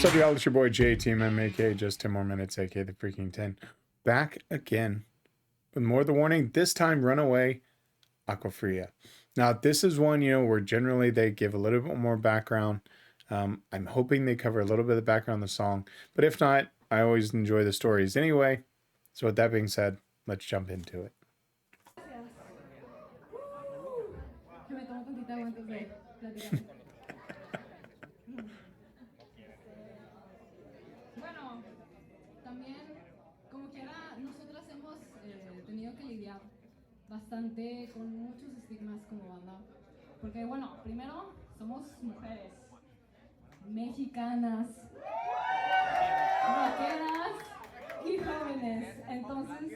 up, y'all? It's your boy JTMM, aka JustTenMoreMinutes, aka the Freakin 10. Back again with more of the warning. This time, Runaway, Aqua Fria. Now, this is one, where generally they give a little bit more background. I'm hoping they cover a little bit of the background of the song, but if not, I always enjoy the stories anyway. So with that being said, let's jump into it. Bueno, también, como quiera, nosotras hemos tenido que lidiar bastante con muchos estigmas como banda. Porque, bueno, primero, somos mujeres, mexicanas, rockeras y jóvenes. Entonces,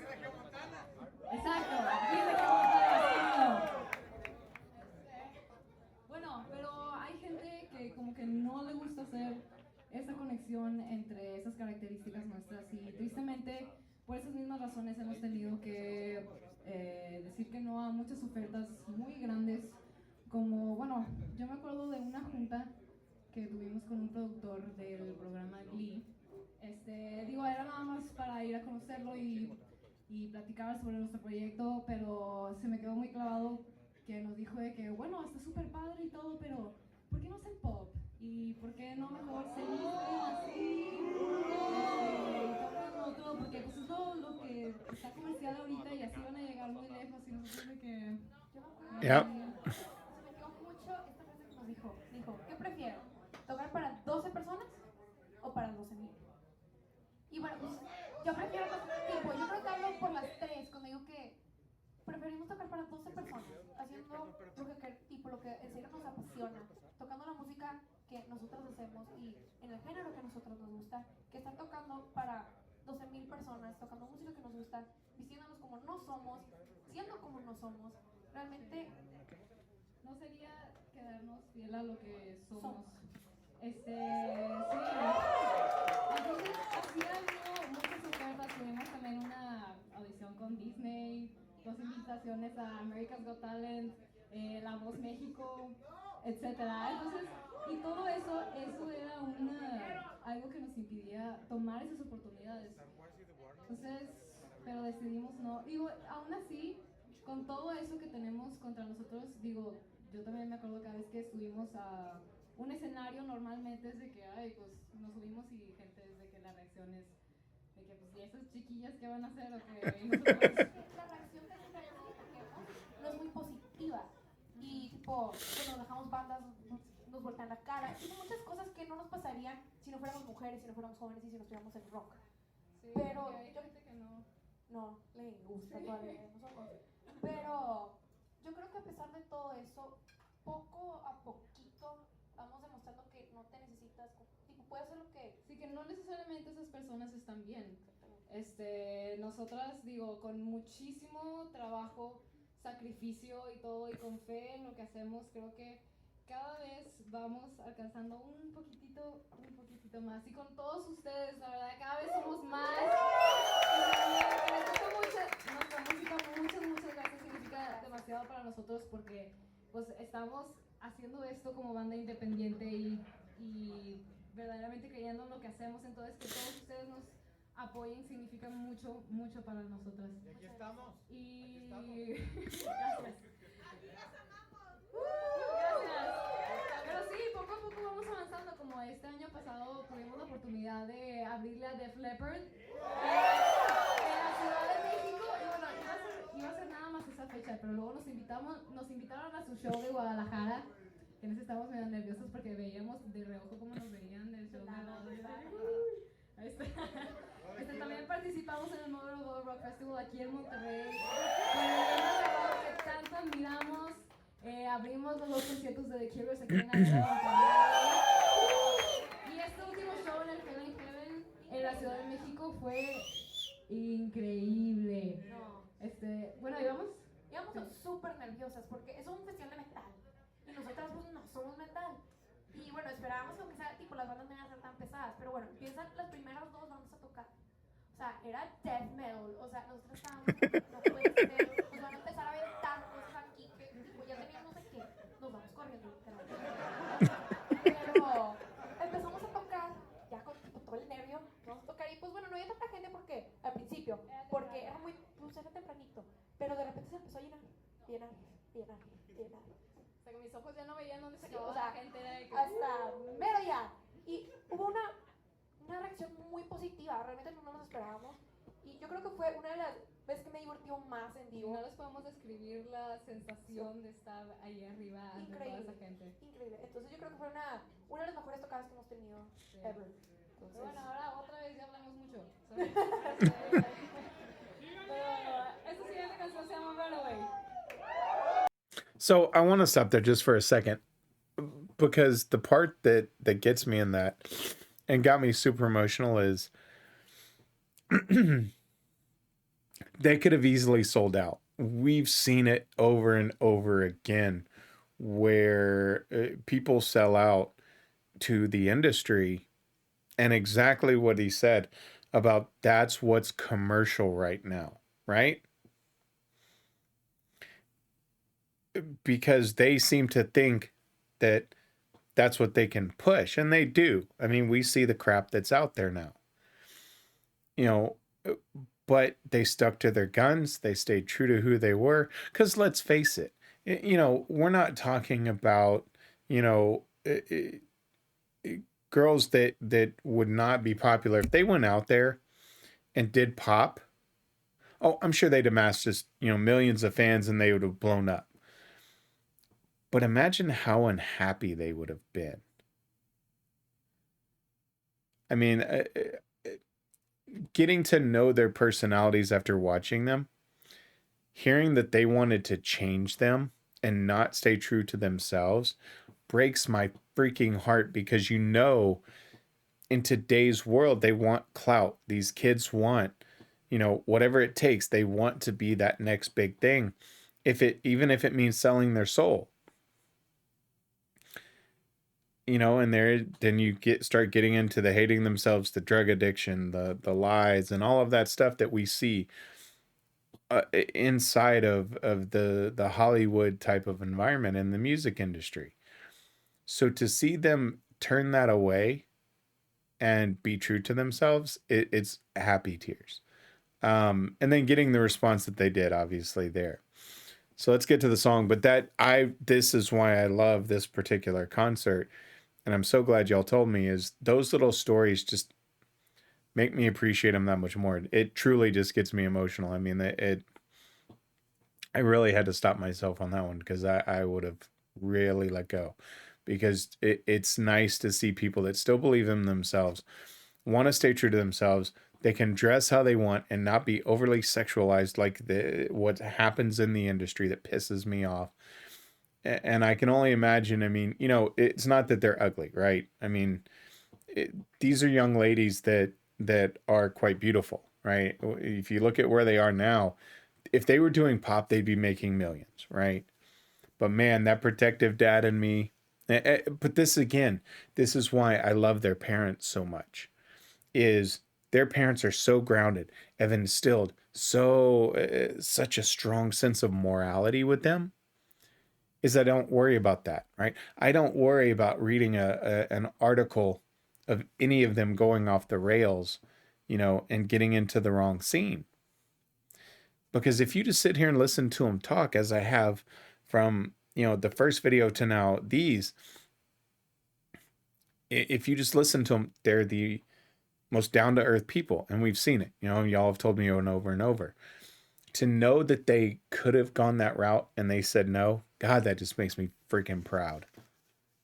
exacto, dice que bueno, pero hay gente que como que no le gusta hacer esa conexión entre esas características nuestras y tristemente por esas mismas razones hemos tenido que decir que no a muchas ofertas muy grandes como, bueno, yo me acuerdo de una junta que tuvimos con un productor del programa Glee. Era nada más para ir a conocerlo y platicar sobre nuestro proyecto, pero se me quedó muy clavado que nos dijo de que, bueno, está súper padre y todo, pero ¿por qué no hacer pop? ¿Y por qué no mejor seguir así? No todo, porque pues es lo que está comercial ahorita y así van a llegar muy lejos y nosotros de que... Yep. Se me quedó mucho esta frase que nos dijo, ¿qué prefiero? ¿Tocar para 12 personas o para 12,000? Y bueno, pues yo prefiero tipo, yo creo que hablo por las tres cuando digo que preferimos tocar para 12 personas, haciendo lo que en serio nos apasiona, tocando la música que nosotros hacemos y en el género que a nosotros nos gusta, que estar tocando para 12,000 personas, tocando música que nos gusta, vistiéndonos como no somos, siendo como no somos, realmente no sería quedarnos fiel a lo que somos. Sí. Entonces, así ha habido muchas ofertas. Tuvimos también una audición con Disney, 2 invitaciones a America's Got Talent, La Voz México, etcétera. Entonces, y todo eso era algo que nos impidía tomar esas oportunidades. Entonces, pero decidimos no. Digo, aún así, con todo eso que tenemos contra nosotros, digo, yo también me acuerdo cada vez que subimos a un escenario normalmente es de que, ay, pues nos subimos y gente es de que la reacción es de que, pues, ¿y esas chiquillas qué van a hacer? O que, y nosotros... la reacción que siempre no es muy positiva. Y tipo, cuando dejamos bandas nos voltean la cara. Y muchas cosas que no nos pasarían si no fuéramos mujeres, si no fuéramos jóvenes y si no estuviéramos en rock. Sí, pero hay gente que no le gusta todavía nosotros. Pero yo creo que a pesar de todo eso, poco a poquito vamos demostrando que no te necesitas, tipo, puedes hacer lo que... Sí, que no necesariamente esas personas están bien. Nosotras, digo, con muchísimo trabajo, sacrificio y todo, y con fe en lo que hacemos, creo que cada vez vamos alcanzando un poquitito más. Y con todos ustedes, la verdad, cada vez somos más. Que les gusta mucho nuestra música, muchas gracias, significa demasiado para nosotros porque pues estamos haciendo esto como banda independiente y verdaderamente creyendo en lo que hacemos, entonces que todos ustedes nos apoyen significa mucho para nosotras. Y aquí estamos. Y gracias. Gracias. Pero sí, poco a poco vamos avanzando. Como este año pasado tuvimos la oportunidad de abrirle a Def Leppard en la Ciudad de México. Y bueno, iba a ser nada más esa fecha, pero luego nos invitaron a su show de Guadalajara. Que nos estábamos medio nerviosos porque veíamos de reojo cómo nos veían del show de Guadalajara. También participamos en el Motivational Rock Festival aquí en Monterrey. Que tanto admiramos. Abrimos los 2 conciertos de The Curious aquí en Monterrey. Y este último show en el Heaven en la Ciudad de México fue increíble. Bueno, íbamos súper nerviosas porque es un festival de metal y nosotras pues no somos metal. Y bueno, esperábamos que aunque sea, tipo, las bandas no iban a ser tan pesadas, pero bueno, empiezan las primeras 2 bandas a tocar. O sea, era death metal, o sea, nosotros estábamos, no puede ser, nos van a empezar a aventar cosas aquí, que tipo, ya teníamos de qué, nos vamos corriendo literalmente. Pero empezamos a tocar, ya pero de repente se empezó a llenar. O sea, que mis ojos ya no veían dónde se Sí, acababa o sea, la gente. Era de que... hasta mero ya. Y hubo una reacción muy positiva, realmente no nos esperábamos. Y yo creo que fue una de las veces que me divertió más en vivo. No les podemos describir la sensación de estar ahí arriba ante toda esa gente. Increíble. Entonces yo creo que fue una de las mejores tocadas que hemos tenido ever. Entonces, Pero bueno, ahora otra vez ya hablamos mucho. Pero esta siguiente canción se llama Runaway. So I want to stop there just for a second, because the part that gets me in that and got me super emotional is they could have easily sold out. We've seen it over and over again where people sell out to the industry, and exactly what he said about that's what's commercial right now, right? Because they seem to think that that's what they can push, and they do. I mean, we see the crap that's out there now, you know, but they stuck to their guns. They stayed true to who they were. Because let's face it, you know, we're not talking about, you know, girls that would not be popular if they went out there and did pop. Oh, I'm sure they'd amass just, you know, millions of fans and they would have blown up. But imagine how unhappy they would have been. I mean, getting to know their personalities after watching them, hearing that they wanted to change them and not stay true to themselves breaks my freaking heart, because you know, in today's world, they want clout. These kids want, you know, whatever it takes. They want to be that next big thing, even if it means selling their soul. You know, and then you start getting into the hating themselves, the drug addiction, the lies, and all of that stuff that we see inside of the Hollywood type of environment in the music industry. So to see them turn that away and be true to themselves, it's happy tears. And then getting the response that they did, obviously, there. So let's get to the song. But this is why I love this particular concert, and I'm so glad y'all told me, is those little stories just make me appreciate them that much more. It truly just gets me emotional. I mean, I really had to stop myself on that one, because I would have really let go, because it's nice to see people that still believe in themselves, want to stay true to themselves. They can dress how they want and not be overly sexualized like what happens in the industry that pisses me off. And I can only imagine, I mean, you know, it's not that they're ugly, right? I mean, these are young ladies that are quite beautiful, right? If you look at where they are now, if they were doing pop, they'd be making millions, right? But man, that protective dad in me. But this is why I love their parents so much, is their parents are so grounded, have instilled such a strong sense of morality with them, is I don't worry about that, right? I don't worry about reading an article of any of them going off the rails, you know, and getting into the wrong scene. Because if you just sit here and listen to them talk, as I have from, you know, the first video to now these, if you just listen to them, they're the most down-to-earth people, and we've seen it. You know, y'all have told me over and over. To know that they could have gone that route and they said no, God, that just makes me freaking proud.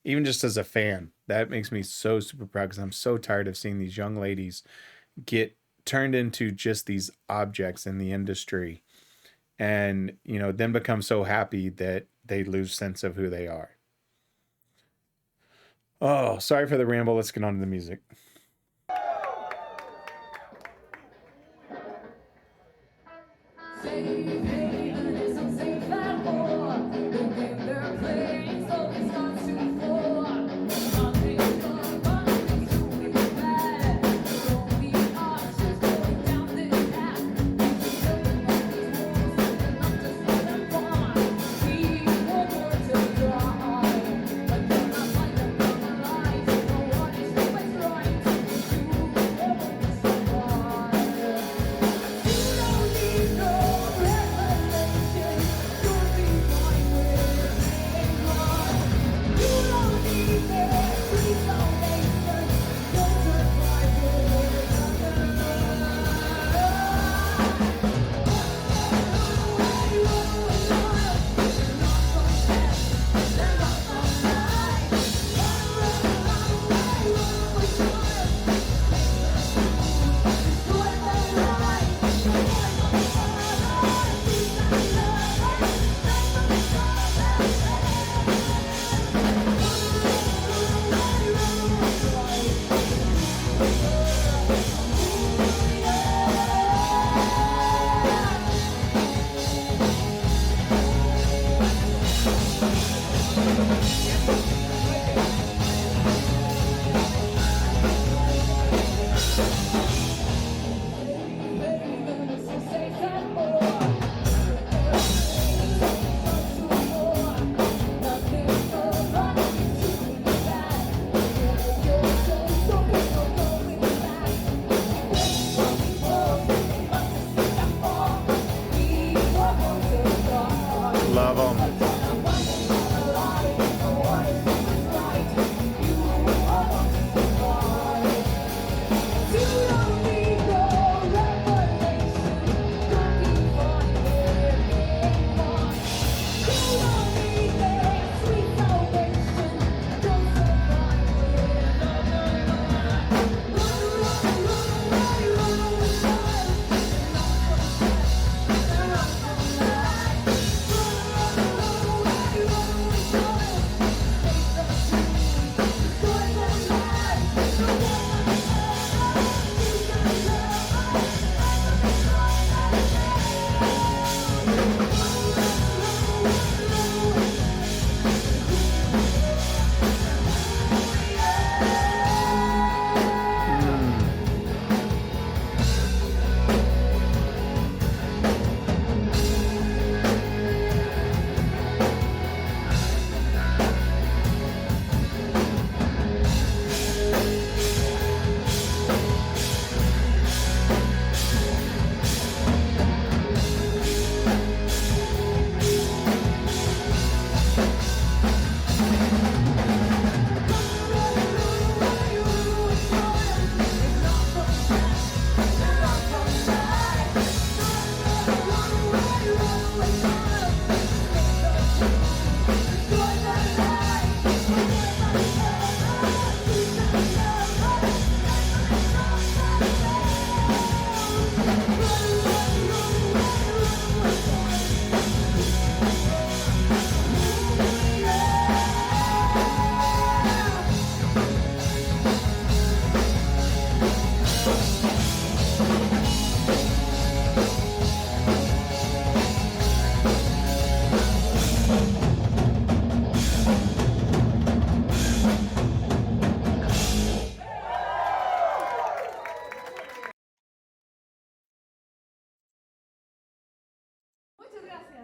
Even just as a fan, that makes me so super proud, because I'm so tired of seeing these young ladies get turned into just these objects in the industry, and, you know, then become so happy that they lose sense of who they are. Oh, sorry for the ramble. Let's get on to the music.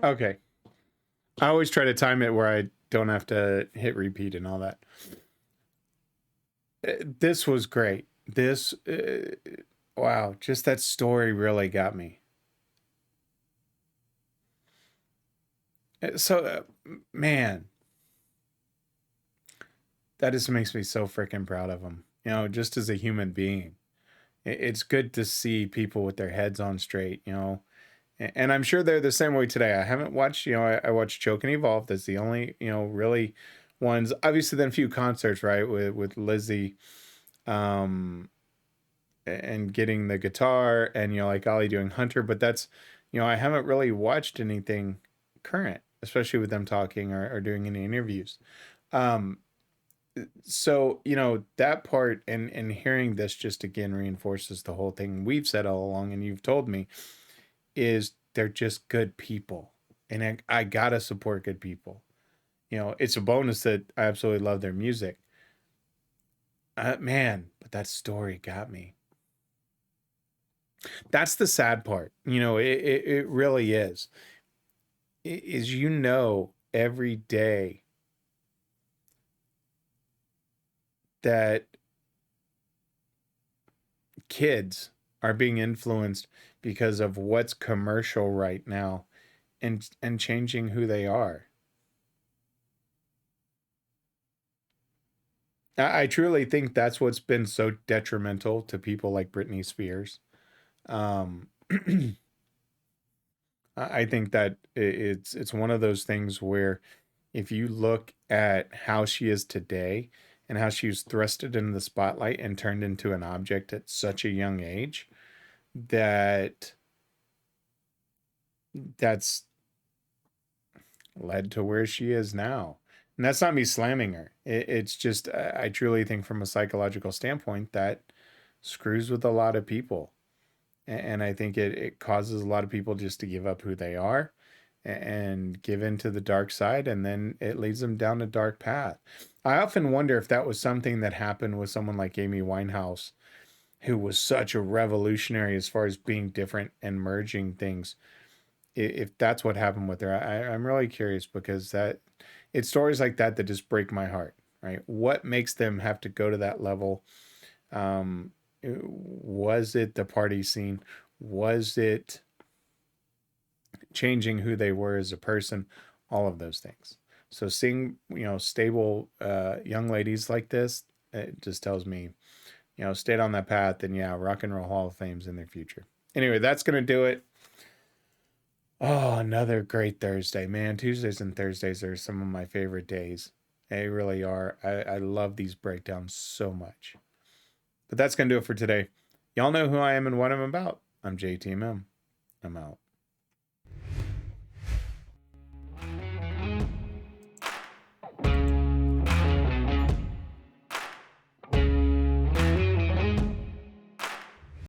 Okay. I always try to time it where I don't have to hit repeat and all that. This was great. This, wow, just that story really got me. So, man, that just makes me so freaking proud of him. You know, just as a human being, it's good to see people with their heads on straight, you know. And I'm sure they're the same way today. I haven't watched, you know, I watched Choke and Evolve. That's the only, you know, really ones. Obviously, then a few concerts, right, with Lizzie, and getting the guitar, and you know, like Ollie doing Hunter. But that's, you know, I haven't really watched anything current, especially with them talking or doing any interviews. Um, so you know that part, and hearing this just again reinforces the whole thing we've said all along, and you've told me is they're just good people, and I gotta support good people. You know, it's a bonus that I absolutely love their music. Man, but that story got me. That's the sad part. You know, it really is. Is you know every day that kids are being influenced because of what's commercial right now, and changing who they are. I truly think that's what's been so detrimental to people like Britney Spears. Um, I think that it's one of those things where if you look at how she is today and how she was thrusted into the spotlight and turned into an object at such a young age, that that's led to where she is now. And that's not me slamming her. It's just, I truly think from a psychological standpoint that screws with a lot of people. And I think it causes a lot of people just to give up who they are and give into the dark side. And then it leads them down a dark path. I often wonder if that was something that happened with someone like Amy Winehouse, who was such a revolutionary as far as being different and merging things. If that's what happened with her, I'm really curious, because that it's stories like that that just break my heart, right? What makes them have to go to that level? Um, was it the party scene? Was it changing who they were as a person? All of those things. So seeing, you know, stable young ladies like this, it just tells me, you know, stayed on that path, and yeah, Rock and Roll Hall of Fame's in their future. Anyway, that's gonna do it. Oh, another great Thursday, man. Tuesdays and Thursdays are some of my favorite days. They really are. I love these breakdowns so much. But that's going to do it for today. Y'all know who I am and what I'm about. I'm JTMM. I'm out.